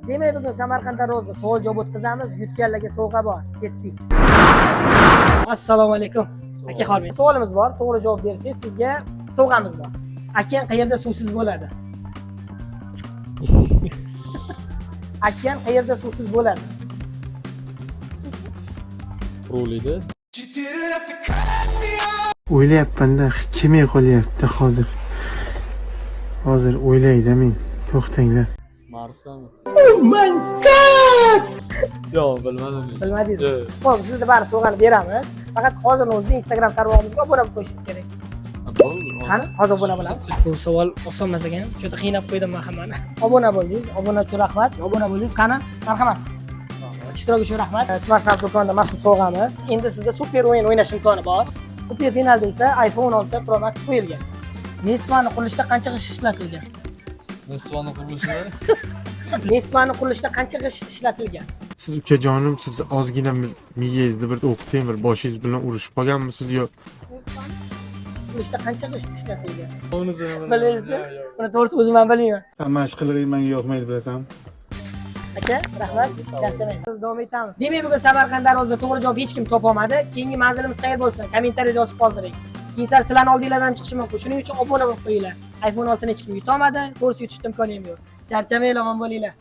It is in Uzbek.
Demak, bugun Samarqand Rozda savol javob o'tkazamiz. Yutganlarga sovg'a bor. Ketdik. Assalomu alaykum. Aka Xolmay. Savolimiz bor. To'g'ri javob bersangiz sizga sovg'amiz bor. Akang qayerda suvsiz bo'ladi? Akang qayerda suvsiz bo'ladi? Suvsiz. Rulida. O'ylayapman-da, kelmay qolyapti hozir. Hozir o'ylaydi men. To'xtanglar. Marsami? Oh my god! Yo'q, bilmadim. Bilmadingiz. Xo'p, sizga bari sovg'ani beramiz. Faqat hozirning o'zida Instagram tarmog'imizga obuna bo'lib qo'yishingiz kerak. Qani, hozir obuna bo'lamiz. Bu savol oson emas ekan. Juda qiynab qo'ydim men hammani. Obuna bo'ldingiz. Obuna uchun rahmat. Obuna bo'ldingiz. Qani, marhamat. Ishtirok uchun rahmat. Smartphone do'konida maxsus sovg'amiz. Endi sizda super o'yin o'ynash imkoni bor. Super finalda esa iPhone 16 Pro Max qo'yilgan. Nestvani qurilishida qancha g'ish ishlatilgan? Nestvani qurilishi. Nestvani qurilishida qancha g'ish ishlatilgan? Siz ukajonim, siz ozgina miyangizni bir o'qiting, bir boshingiz bilan urushib qolganmisiz yo? Qurilishida qancha g'ish ishlatilgan? Unisi Bilasizmi? Buni to'g'risi o'zim ham bilmayman. Mashq qilig'ing menga yoqmaydi, bilasan. Aka, rahmat. Charchamang. Biz davom etamiz. Demak, bugun Samarqand Rozda to'g'ri javob hech kim topa olmadi. Keyingi manzilimiz qayer bo'lsin? Kommentariyada yozib qoldiring. Keyin sar sizlarning oldinglardan ham chiqishi mumkin. Shuning uchun obuna bo'lib qo'yinglar. iPhone 6 ni hech kim yuta olmadi. To'g'risi yutishga imkoni ham yo'q. Charchamanglar, omon bo'linglar.